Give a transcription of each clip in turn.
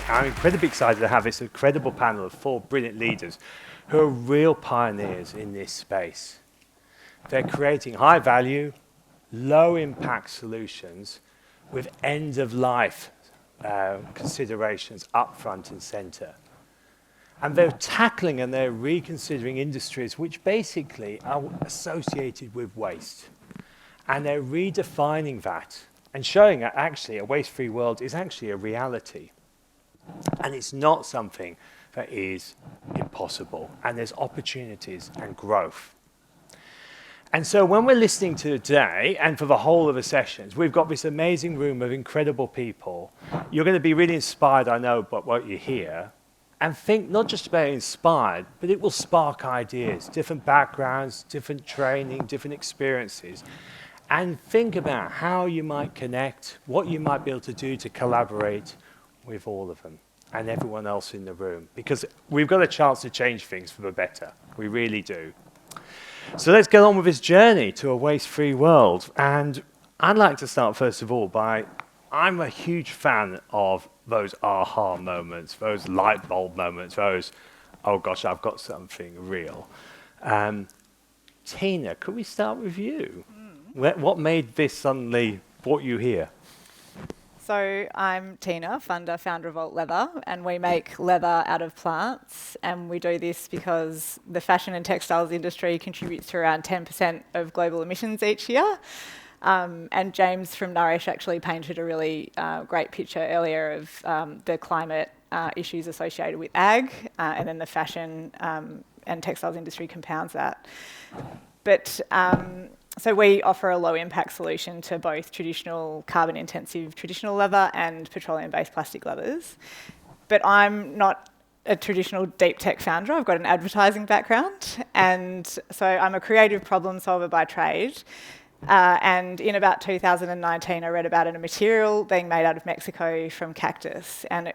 I'm incredibly excited to have this incredible panel of 4 brilliant leaders who are real pioneers in this space. They're creating high value, low impact solutions with end of life considerations up front and center. And they're tackling and they're reconsidering industries which basically are associated with waste. And they're redefining that and showing that actually a waste-free world is actually a reality. And it's not something that is impossible. And there's opportunities and growth. And so when we're listening to today, and for the whole of the sessions, we've got this amazing room of incredible people. You're going to be really inspired, I know, by what you hear. And think not just about inspired, but it will spark ideas, different backgrounds, different training, different experiences. And think about how you might connect, what you might be able to do to collaborate with all of them and everyone else in the room. Because we've got a chance to change things for the better. We really do. So let's get on with this journey to a waste-free world. And I'd like to start, first of all, by I'm a huge fan of those aha moments, those light bulb moments, those, oh gosh, I've got something real. Tina, could we start with you? What made this suddenly brought you here? So I'm Tina, founder of Alt Leather, and we make leather out of plants. And we do this because the fashion and textiles industry contributes to around 10% of global emissions each year. And James from Nourish actually painted a really great picture earlier of the climate issues associated with ag, and then the fashion and textiles industry compounds that. But so we offer a low-impact solution to both traditional carbon-intensive traditional leather and petroleum-based plastic leathers. But I'm not a traditional deep tech founder. I've got an advertising background, and so I'm a creative problem solver by trade. And in about 2019, I read about a material being made out of Mexico from cactus, and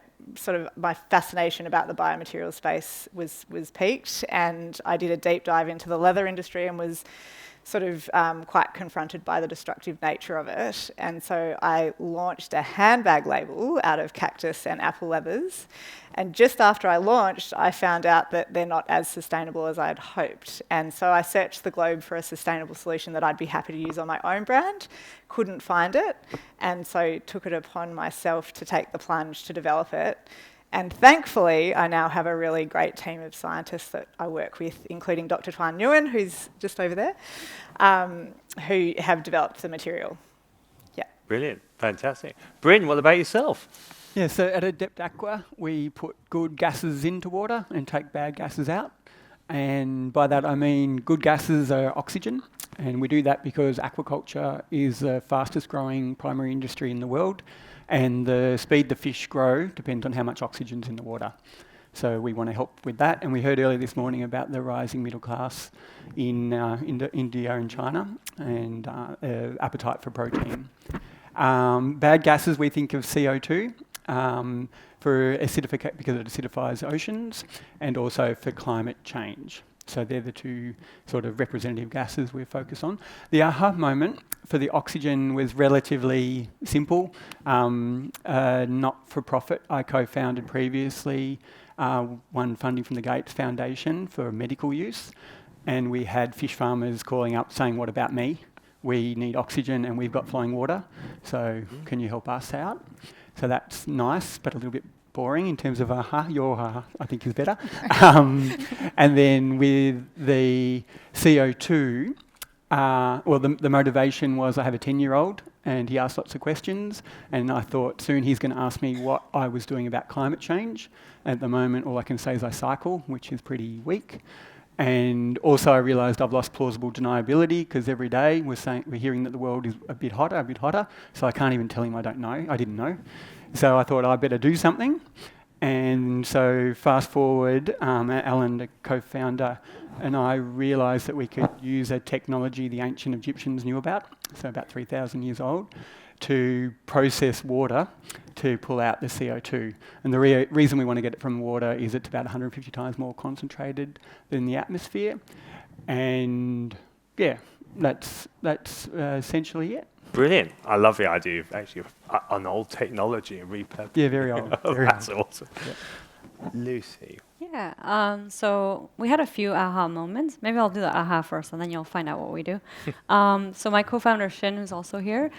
my fascination about the biomaterial space was piqued, and I did a deep dive into the leather industry and was quite confronted by the destructive nature of it. And so I launched a handbag label out of cactus and apple leathers. And just after I launched, I found out that they're not as sustainable as I had hoped. And so I searched the globe for a sustainable solution that I'd be happy to use on my own brand, couldn't find it, and so took it upon myself to take the plunge to develop it. And thankfully, I now have a really great team of scientists that I work with, including Dr. Tuan Nguyen, who's just over there, who have developed the material. Yeah. Brilliant. Fantastic. Bryn, what about yourself? Yeah, so at Adept Aqua, we put good gases into water and take bad gases out. And by that, I mean good gases are oxygen. And we do that because aquaculture is the fastest growing primary industry in the world. And the speed the fish grow depends on how much oxygen's in the water. So we want to help with that. And we heard earlier this morning about the rising middle class in India and China, and appetite for protein. Bad gases, we think of CO2 for acidification, because it acidifies oceans, and also for climate change. So they're the two sort of representative gases we focus on. The aha moment for the oxygen was relatively simple. Not-for-profit I co-founded previously, won funding from the Gates Foundation for medical use, and we had fish farmers calling up saying, what about me? We need oxygen and we've got flowing water, so can you help us out? So that's nice, but a little bit boring in terms of aha. Your aha, I think, is better. And then with the CO2, the motivation was I have a 10-year-old and he asked lots of questions, and I thought soon he's going to ask me what I was doing about climate change. At the moment, all I can say is I cycle, which is pretty weak. And also I realised I've lost plausible deniability, because every day we're hearing that the world is a bit hotter, so I can't even tell him I didn't know. So I thought I'd better do something. And so fast forward, Alan, the co-founder, and I realised that we could use a technology the ancient Egyptians knew about, so about 3,000 years old, to process water to pull out the CO2. And the reason we want to get it from water is it's about 150 times more concentrated than the atmosphere. And yeah, that's essentially it. Brilliant. I love the idea of actually an old technology and repurposing. Yeah, very old. Very That's old. awesome. Yeah. Lucy. Yeah, so we had a few aha moments. Maybe I'll do the aha first, and then you'll find out what we do. So my co-founder, Shin, who's also here,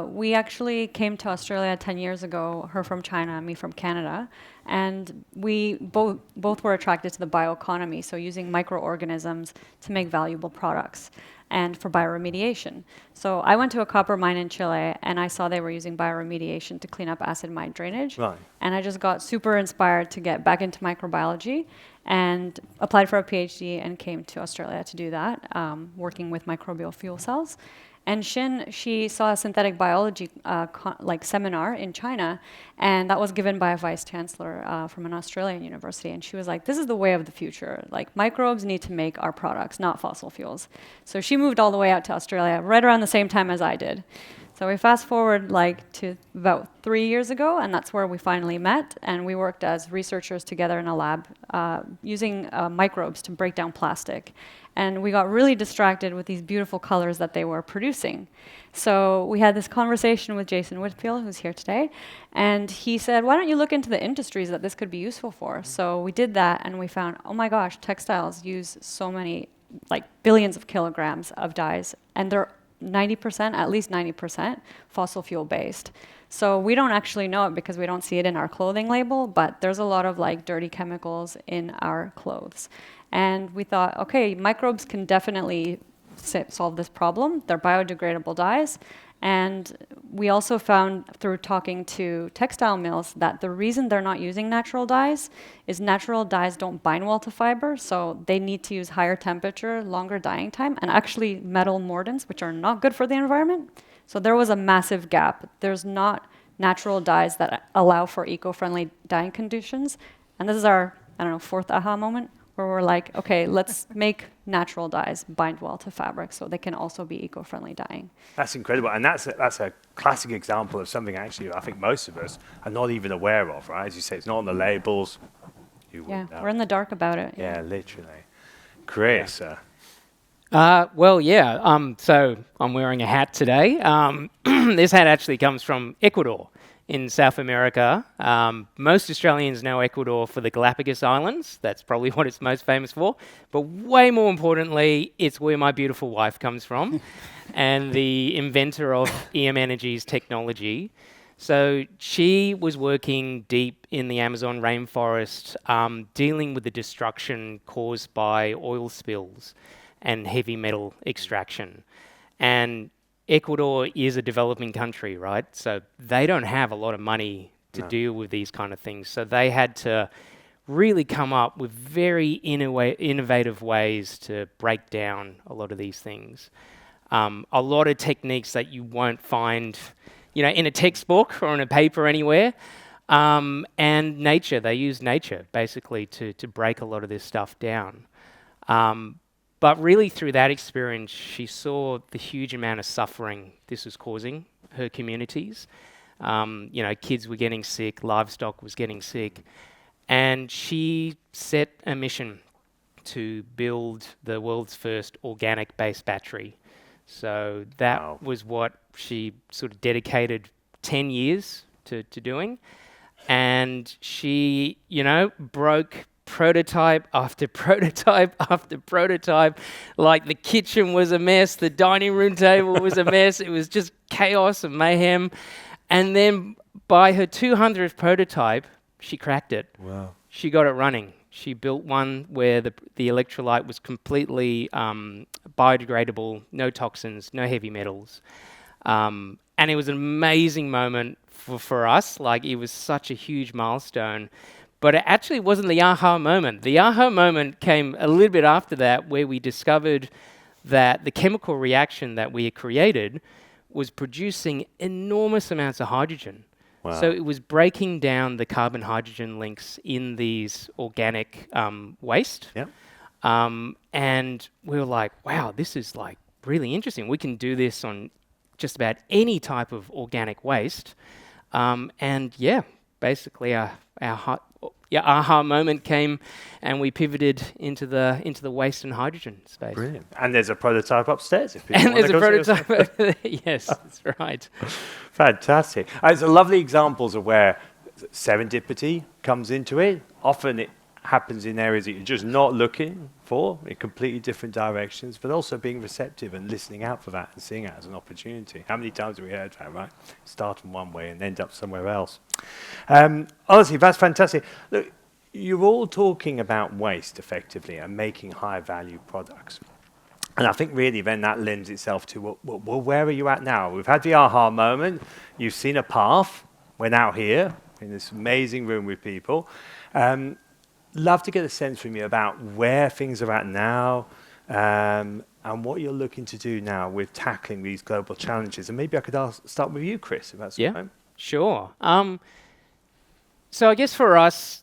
we actually came to Australia 10 years ago, her from China, me from Canada, and we both were attracted to the bioeconomy, so using microorganisms to make valuable products and for bioremediation. So I went to a copper mine in Chile, and I saw they were using bioremediation to clean up acid mine drainage. Right. And I just got super inspired to get back into microbiology and applied for a PhD and came to Australia to do that, working with microbial fuel cells. And Shin, she saw a synthetic biology seminar in China, and that was given by a vice chancellor from an Australian university. And she was like, this is the way of the future. Like, microbes need to make our products, not fossil fuels. So she moved all the way out to Australia right around the same time as I did. So we fast forward to about 3 years ago, and that's where we finally met. And we worked as researchers together in a lab using microbes to break down plastic. And we got really distracted with these beautiful colors that they were producing. So we had this conversation with Jason Whitfield, who's here today, and he said, why don't you look into the industries that this could be useful for? So we did that, and we found, oh my gosh, textiles use so many, billions of kilograms of dyes, and they're 90%, at least 90%, fossil fuel based. So we don't actually know it because we don't see it in our clothing label, but there's a lot of dirty chemicals in our clothes. And we thought, okay, microbes can definitely solve this problem. They're biodegradable dyes. And we also found through talking to textile mills that the reason they're not using natural dyes is natural dyes don't bind well to fiber, so they need to use higher temperature, longer dyeing time, and actually metal mordants, which are not good for the environment. So there was a massive gap. There's not natural dyes that allow for eco-friendly dyeing conditions. And this is our, fourth aha moment, where we're like, okay, let's make natural dyes bind well to fabric so they can also be eco-friendly dyeing. That's incredible. And that's a classic example of something actually I think most of us are not even aware of, right? As you say, it's not on the labels. Yeah, we're in the dark about it. Yeah, literally. Chris. Well, yeah. So I'm wearing a hat today. This hat actually comes from Ecuador in South America. Most Australians know Ecuador for the Galapagos Islands. That's probably what it's most famous for. But way more importantly, it's where my beautiful wife comes from and the inventor of EM Energy's technology. So she was working deep in the Amazon rainforest, dealing with the destruction caused by oil spills and heavy metal extraction. And Ecuador is a developing country, right? So they don't have a lot of money to deal with these kind of things. So they had to really come up with very innovative ways to break down a lot of these things. A lot of techniques that you won't find, in a textbook or in a paper anywhere. And nature, they use nature basically to break a lot of this stuff down. But really through that experience, she saw the huge amount of suffering this was causing her communities. Kids were getting sick, livestock was getting sick. And she set a mission to build the world's first organic-based battery. So that was what she sort of dedicated 10 years to doing. And she, broke prototype after prototype after prototype. Like the kitchen was a mess, the dining room table was a mess. It was just chaos and mayhem. And then by her 200th prototype, she cracked it. Wow. She got it running. She built one where the electrolyte was completely biodegradable, no toxins, no heavy metals. And it was an amazing moment for us. Like, it was such a huge milestone. But it actually wasn't the aha moment. The aha moment came a little bit after that, where we discovered that the chemical reaction that we had created was producing enormous amounts of hydrogen. Wow. So it was breaking down the carbon-hydrogen links in these organic waste. Yep. And we were like, wow, this is really interesting. We can do this on just about any type of organic waste. And yeah, basically aha moment came, and we pivoted into the waste and hydrogen space. Brilliant. And there's a prototype upstairs. If people And want there's to a go see it. prototype. Yes, that's right. Fantastic. It's a lovely examples of where serendipity comes into it. Often it happens in areas that you're just not looking for, in completely different directions, but also being receptive and listening out for that and seeing it as an opportunity. How many times have we heard that, right? Start in one way and end up somewhere else. Honestly, that's fantastic. Look, you're all talking about waste effectively and making high-value products. And I think really then that lends itself to, well, where are you at now? We've had the aha moment. You've seen a path. We're now here in this amazing room with people. Love to get a sense from you about where things are at now and what you're looking to do now with tackling these global challenges. And maybe I could start with you, Chris, if that's okay. Sure. So I guess for us,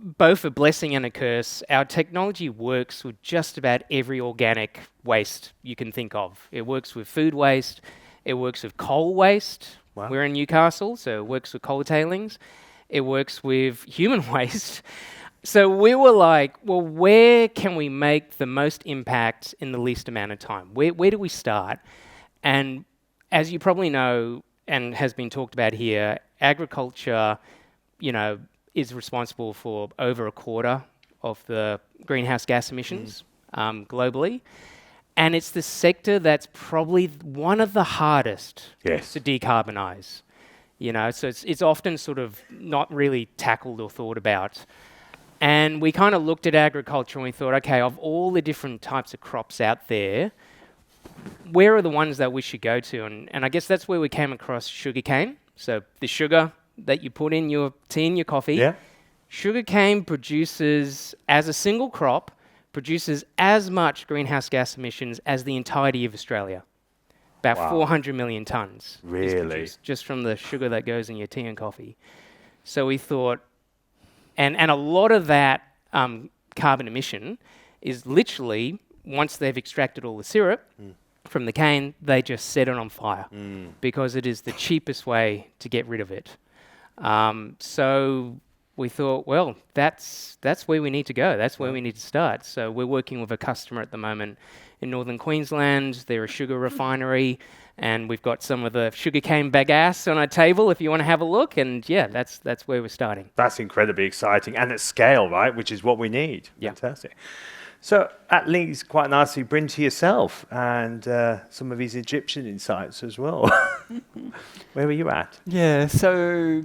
both a blessing and a curse, our technology works with just about every organic waste you can think of. It works with food waste. It works with coal waste. Wow. We're in Newcastle, so it works with coal tailings. It works with human waste. So we were like, well, where can we make the most impact in the least amount of time? Where do we start? And as you probably know, and has been talked about here, agriculture, is responsible for over a quarter of the greenhouse gas emissions globally. And it's the sector that's probably one of the hardest to decarbonize. So it's often sort of not really tackled or thought about. And we kind of looked at agriculture and we thought, okay, of all the different types of crops out there, where are the ones that we should go to? And I guess that's where we came across sugarcane. So the sugar that you put in your tea and your coffee. Yeah. Sugarcane produces, as a single crop, produces as much greenhouse gas emissions as the entirety of Australia. About 400 million tonnes. Really? Just from the sugar that goes in your tea and coffee. So we thought, and a lot of that carbon emission is literally, once they've extracted all the syrup from the cane, they just set it on fire because it is the cheapest way to get rid of it. So we thought, well, that's where we need to go. That's where we need to start. So we're working with a customer at the moment in northern Queensland. They're a sugar refinery, and we've got some of the sugarcane bagasse on our table if you want to have a look. And yeah, that's where we're starting. That's incredibly exciting and at scale, right? Which is what we need. Yeah. Fantastic. So that links quite nicely, Bryn, to yourself and some of these Egyptian insights as well. Where were you at? Yeah, so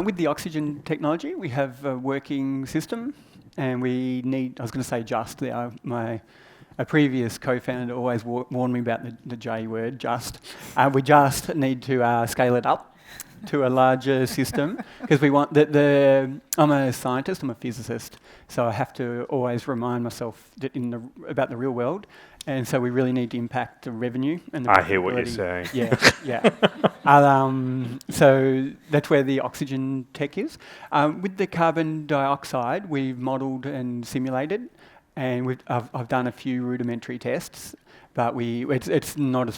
with the oxygen technology, we have a working system, and we need, I was going to say just, a previous co-founder always warned me about the J word, just. We just need to scale it up to a larger system, because we want I'm a scientist, I'm a physicist, so I have to always remind myself that about the real world, and so we really need to impact the revenue and the I hear what you're saying. Yeah. So that's where the oxygen tech is. With the carbon dioxide, we've modelled and simulated, and I've done a few rudimentary tests, but it's not as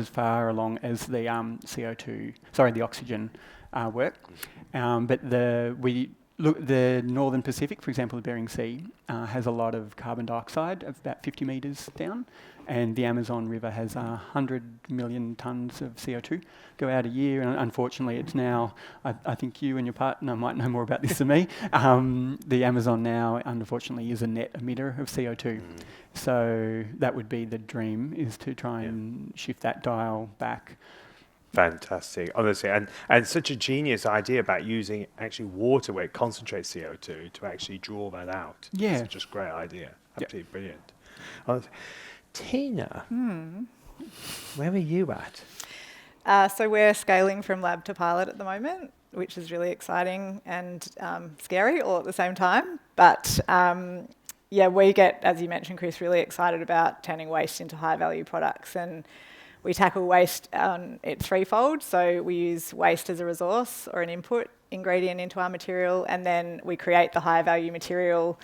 far along as the the oxygen work. But the Northern Pacific, for example, the Bering Sea, has a lot of carbon dioxide of about 50 metres down, and the Amazon River has 100 million tonnes of CO2 go out a year. And unfortunately, it's now, I think you and your partner might know more about this than me, the Amazon now, unfortunately, is a net emitter of CO2. So that would be the dream, is to try and shift that dial back. Fantastic, honestly, and such a genius idea about using actually water where it concentrates CO2 to actually draw that out. Yeah. It's just a great idea. Absolutely brilliant. Honestly. Tina, where are you at? So we're scaling from lab to pilot at the moment, which is really exciting and scary all at the same time. But we get, as you mentioned, Chris, really excited about turning waste into high-value products. And We tackle waste on it threefold. So we use waste as a resource or an input ingredient into our material, and then we create the higher value material,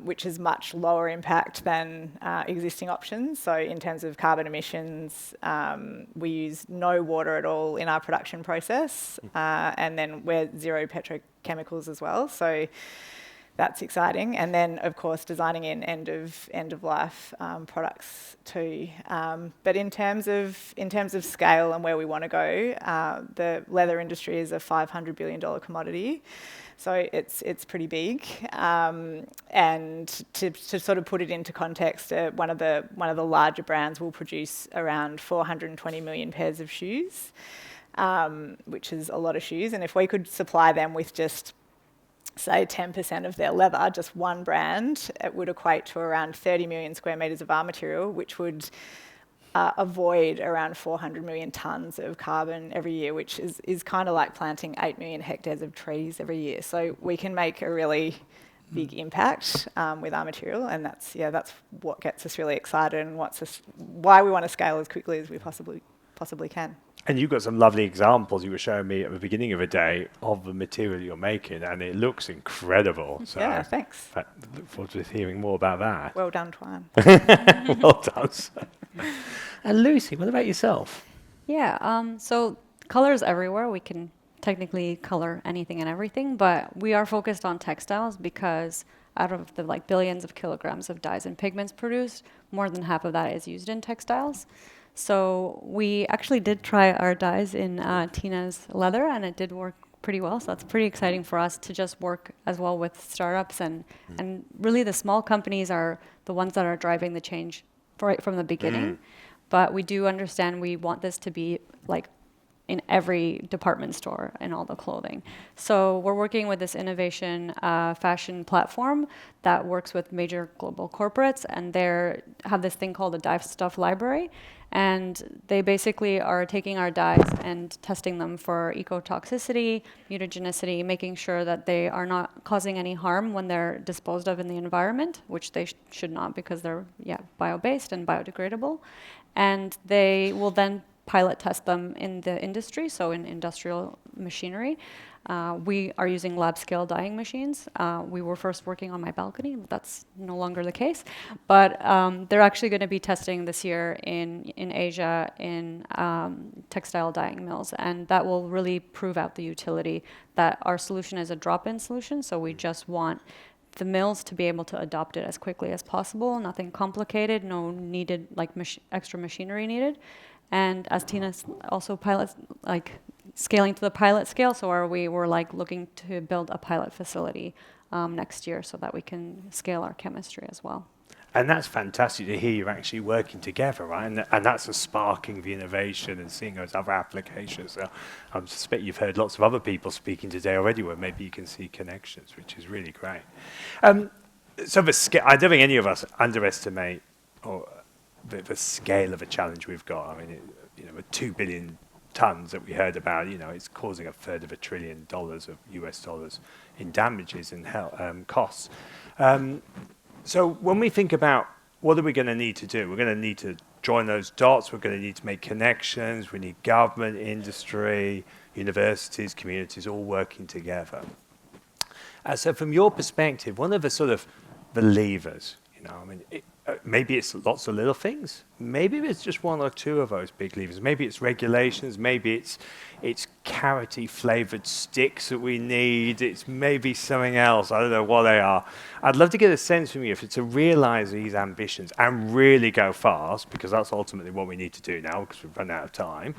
which is much lower impact than existing options. So in terms of carbon emissions, we use no water at all in our production process, and then we're zero petrochemicals as well. So that's exciting. And then, of course, designing in end of life products too. But in terms of scale and where we want to go, the leather industry is a $500 billion commodity. So it's pretty big. And to sort of put it into context, one of the larger brands will produce around 420 million pairs of shoes, which is a lot of shoes. And if we could supply them with just say 10% of their leather, just one brand, it would equate to around 30 million square metres of our material, which would avoid around 400 million tonnes of carbon every year, which is kind of like planting 8 million hectares of trees every year. So we can make a really big impact with our material, and that's what gets us really excited and why we want to scale as quickly as we possibly can. And you've got some lovely examples you were showing me at the beginning of the day of the material you're making, and it looks incredible. So yeah, thanks. I look forward to hearing more about that. Well done, Twan. Well done. And Lucy, what about yourself? Yeah, so colors everywhere. We can technically color anything and everything, but we are focused on textiles because out of the billions of kilograms of dyes and pigments produced, more than half of that is used in textiles. So we actually did try our dyes in Tina's leather, and it did work pretty well. So that's pretty exciting for us to just work as well with startups. And really the small companies are the ones that are driving the change right from the beginning. But we do understand we want this to be in every department store in all the clothing. So we're working with this innovation fashion platform that works with major global corporates, and they have this thing called a dye stuff library. And they basically are taking our dyes and testing them for ecotoxicity, mutagenicity, making sure that they are not causing any harm when they're disposed of in the environment, which they should not because they're bio-based and biodegradable. And they will then pilot test them in the industry, so in industrial machinery. We are using lab scale dyeing machines. We were first working on my balcony, but that's no longer the case. But they're actually going to be testing this year in Asia in textile dyeing mills, and that will really prove out the utility that our solution is a drop-in solution, so we just want the mills to be able to adopt it as quickly as possible, nothing complicated, no needed extra machinery needed. And as Tina also pilots, scaling to the pilot scale, so we're looking to build a pilot facility next year so that we can scale our chemistry as well. And that's fantastic to hear you're actually working together, right? And that's a sparking the innovation and seeing those other applications. So I suspect you've heard lots of other people speaking today already where maybe you can see connections, which is really great. So I don't think any of us underestimate the scale of a challenge we've got. I mean, with 2 billion tons that we heard about, it's causing $1/3 trillion of US dollars in damages and costs. So when we think about what are we going to need to do, we're going to need to join those dots. We're going to need to make connections. We need government, industry, universities, communities all working together. So from your perspective, one of the sort of the levers, maybe it's lots of little things. Maybe it's just one or two of those big levers. Maybe it's regulations. Maybe it's carroty flavored sticks that we need. It's maybe something else. I don't know what they are. I'd love to get a sense from you if it's to realize these ambitions and really go fast, because that's ultimately what we need to do now because we've run out of time.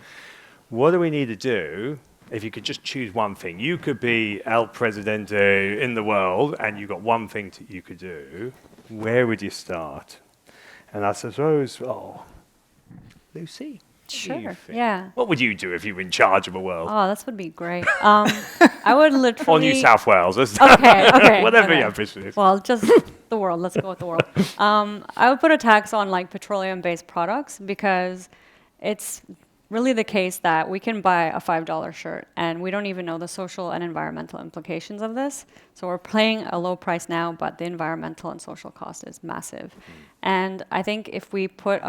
What do we need to do? If you could just choose one thing, you could be El Presidente in the world and you've got one thing you could do. Where would you start? And I suppose, Lucy. Sure, yeah. What would you do if you were in charge of a world? Oh, this would be great. I would literally... Or New South Wales. Okay. Whatever your ambition is. Well, just the world. Let's go with the world. I would put a tax on petroleum-based products because it's really the case that we can buy a $5 shirt and we don't even know the social and environmental implications of this. So we're paying a low price now, but the environmental and social cost is massive. And I think if we put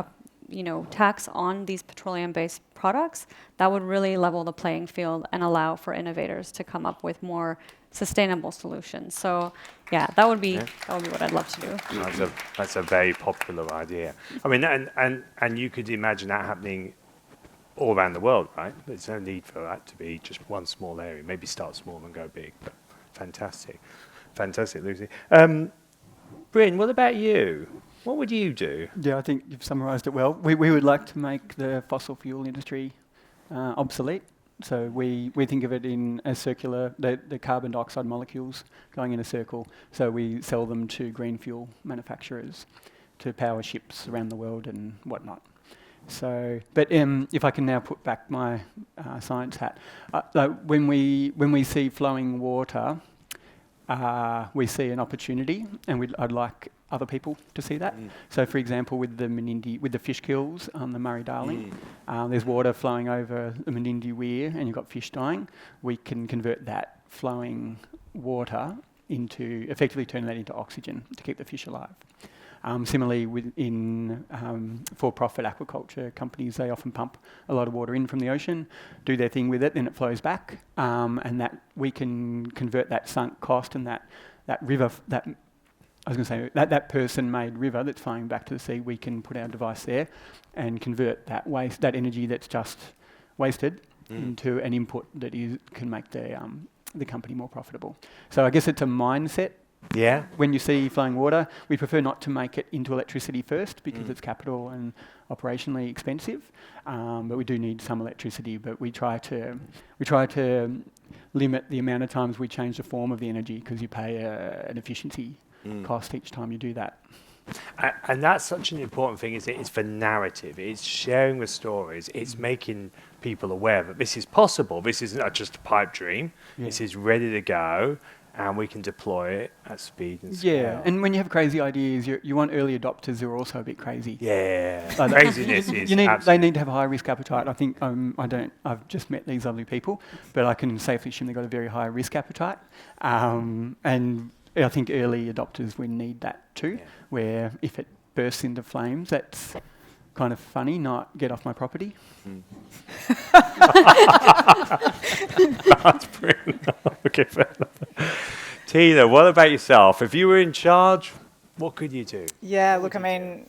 tax on these petroleum-based products, that would really level the playing field and allow for innovators to come up with more sustainable solutions. So, yeah, that would be what I'd love to do. That's a very popular idea. I mean, and you could imagine that happening all around the world, right? There's no need for that to be just one small area. Maybe start small and go big. But fantastic, Lucy. Bryn, what about you? What would you do? Yeah, I think you've summarised it well. We would like to make the fossil fuel industry obsolete. So we think of it in as circular, the carbon dioxide molecules going in a circle. So we sell them to green fuel manufacturers to power ships around the world and whatnot. So, but if I can now put back my science hat, when we see flowing water, we see an opportunity, and I'd like other people to see that. So, for example, with the fish kills on the Murray-Darling, there's water flowing over the Menindee Weir, and you've got fish dying. We can convert that flowing water effectively turn that into oxygen to keep the fish alive. Similarly, in for-profit aquaculture companies, they often pump a lot of water in from the ocean, do their thing with it, then it flows back, and that we can convert that sunk cost and that river, that person-made river that's flowing back to the sea. We can put our device there and convert that energy that's just wasted into an input that can make the company more profitable. So I guess it's a mindset. Yeah. When you see flowing water, we prefer not to make it into electricity first because it's capital and operationally expensive. But we do need some electricity. But we try to limit the amount of times we change the form of the energy because you pay an efficiency cost each time you do that. And that's such an important thing, is it's for narrative. It's sharing the stories. It's making people aware that this is possible. This isn't just a pipe dream. Yeah. This is ready to go. And we can deploy it at speed and scale. Yeah, and when you have crazy ideas, you want early adopters who are also a bit crazy. Yeah, craziness is they need to have a high risk appetite. I think I've just met these lovely people, but I can safely assume they've got a very high risk appetite. And I think early adopters, we need that too, where if it bursts into flames, that's kind of funny, not get off my property. That's brilliant. Okay, fair enough. Tina, what about yourself? If you were in charge, what could you do? Yeah, look, I mean,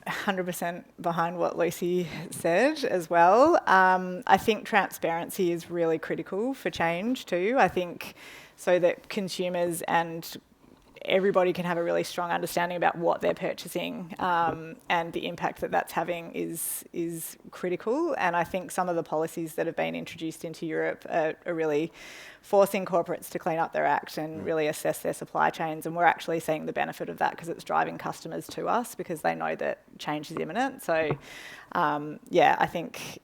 100% behind what Lucy said as well. I think transparency is really critical for change too. I think so that consumers and everybody can have a really strong understanding about what they're purchasing, and the impact that that's having is critical. And I think some of the policies that have been introduced into Europe are really forcing corporates to clean up their act and really assess their supply chains. And we're actually seeing the benefit of that because it's driving customers to us because they know that change is imminent. So, I think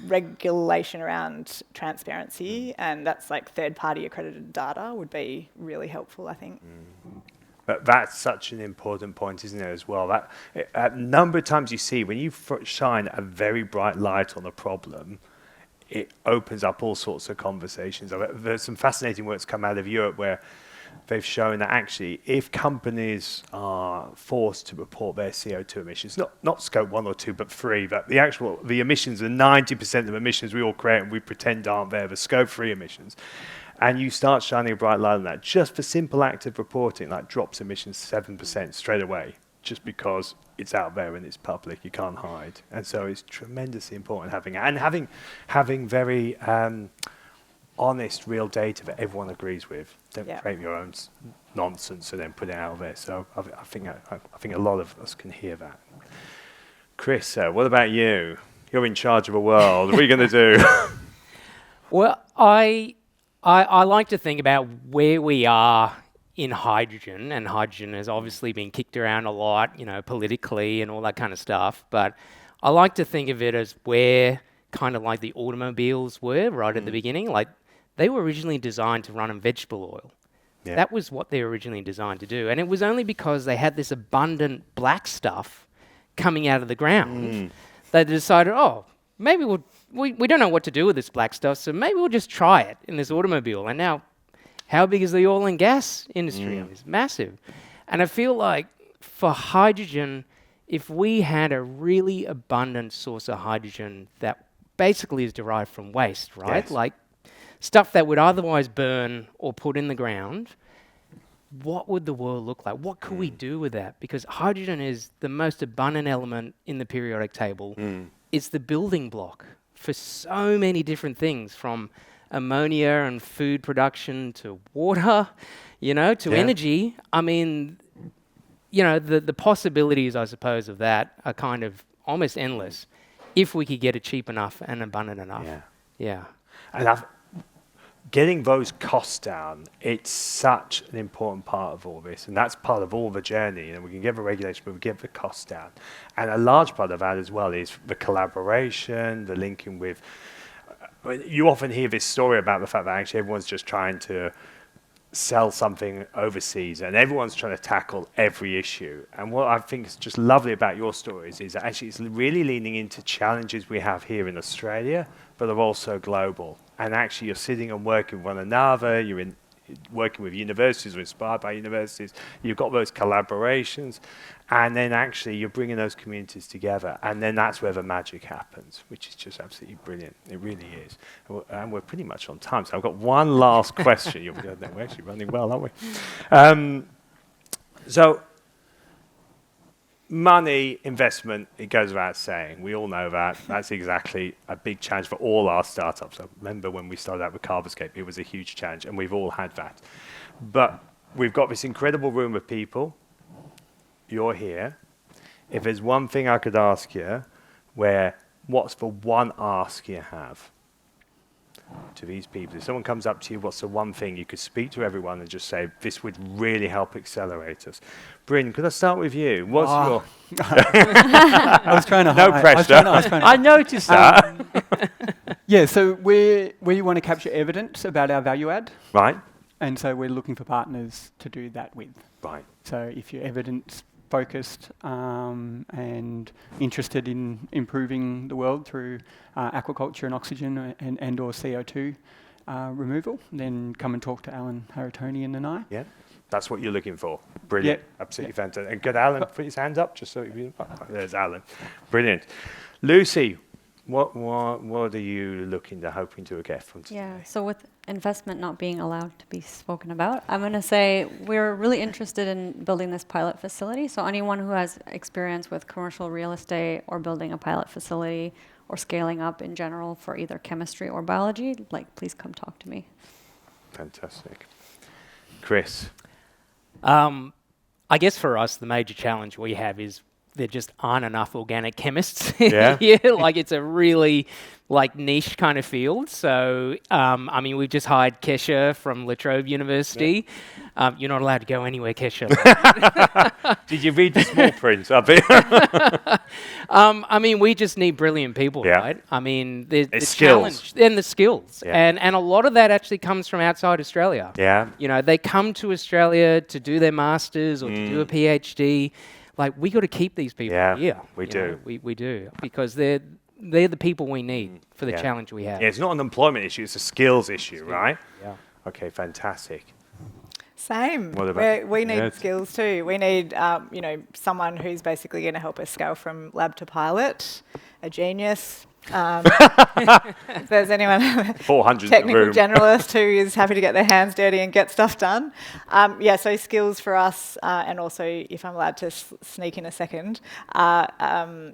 regulation around transparency, and that's like third-party accredited data, would be really helpful, I think. But that's such an important point, isn't it, as well? That a number of times you see when you shine a very bright light on a problem, it opens up all sorts of conversations. There's some fascinating works come out of Europe where they've shown that actually if companies are forced to report their CO2 emissions, not scope 1 or 2, but 3, but the emissions are 90% of emissions we all create and we pretend aren't there, the scope 3 emissions. And you start shining a bright light on that, just for simple active reporting, like drops emissions 7% straight away, just because it's out there and it's public, you can't hide. And so it's tremendously important having very honest, real data that everyone agrees with. Don't create your own nonsense and then put it out there. So I think a lot of us can hear that. Chris, what about you? You're in charge of a world. What are you going to do? Well, I like to think about where we are in hydrogen, and hydrogen has obviously been kicked around a lot, politically and all that kind of stuff. But I like to think of it as where kind of like the automobiles were right at the beginning. Like they were originally designed to run on vegetable oil. Yeah. That was what they were originally designed to do. And it was only because they had this abundant black stuff coming out of the ground they decided, maybe we don't know what to do with this black stuff, so maybe we'll just try it in this automobile. And now, how big is the oil and gas industry? It's massive. And I feel like for hydrogen, if we had a really abundant source of hydrogen that basically is derived from waste, right? Yes. Like stuff that would otherwise burn or put in the ground, what would the world look like? What could we do with that? Because hydrogen is the most abundant element in the periodic table. It's the building block for so many different things, from ammonia and food production to water, to energy. I mean, the possibilities, I suppose, of that are kind of almost endless if we could get it cheap enough and abundant enough. Yeah. And getting those costs down, it's such an important part of all this, and that's part of all the journey. We can get the regulation, but we get the costs down. And a large part of that as well is the collaboration, the linking with. You often hear this story about the fact that actually everyone's just trying to sell something overseas, and everyone's trying to tackle every issue. And what I think is just lovely about your stories is that actually it's really leaning into challenges we have here in Australia, but are also global. And actually you're sitting and working with one another, you're working with universities or inspired by universities, you've got those collaborations, and then actually you're bringing those communities together, and then that's where the magic happens, which is just absolutely brilliant. It really is. And we're pretty much on time, so I've got one last question. We're actually running well, aren't we? So money, investment, it goes without saying. We all know that. That's exactly a big challenge for all our startups. I remember when we started out with Carboscape, it was a huge challenge, and we've all had that. But we've got this incredible room of people. You're here. If there's one thing I could ask you, what's the one ask you have to these people? If someone comes up to you, what's the one thing you could speak to everyone and just say, this would really help accelerate us? Bryn, could I start with you? What's your... I was trying to No pressure. I noticed that. Yeah, so we want to capture evidence about our value add, Right. and so we're looking for partners to do that with. Right. So if you're evidence-focused and interested in improving the world through aquaculture and oxygen and or CO2 removal, then come and talk to Alan Haratonian and I. Yeah. That's what you're looking for. Brilliant. Yeah. Absolutely fantastic. And could Alan put his hand up just so you... there's Alan. Brilliant. Lucy, what are you hoping to get from today? Yeah, so with investment not being allowed to be spoken about, I'm going to say we're really interested in building this pilot facility. So anyone who has experience with commercial real estate or building a pilot facility or scaling up in general for either chemistry or biology, please come talk to me. Fantastic. Chris? I guess for us, the major challenge we have is there just aren't enough organic chemists Yeah. here. It's a really niche kind of field. So, we've just hired Kesha from La Trobe University. Yeah. You're not allowed to go anywhere, Kesha. Did you read the small print up here? We just need brilliant people, Yeah. right? The Skills. challenge and the skills. Yeah. And a lot of that actually comes from outside Australia. Yeah. They come to Australia to do their masters or to do a PhD. We got to keep these people here. We do. We do, because they're the people we need for the challenge we have. Yeah, it's not an employment issue, it's a skills issue, right? Yeah. Okay, fantastic. Same. What about- We need Yes. skills too. We need, someone who's basically going to help us scale from lab to pilot, a genius. If there's anyone, 400 in the technical room. generalist who is happy to get their hands dirty and get stuff done. So skills for us, and also, if I'm allowed to sneak in a second,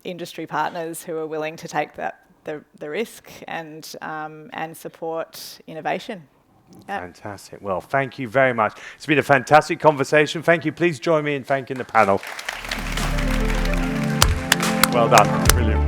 industry partners who are willing to take the risk and support innovation. Yep. Fantastic. Well, thank you very much. It's been a fantastic conversation. Thank you. Please join me in thanking the panel. Well done. Brilliant.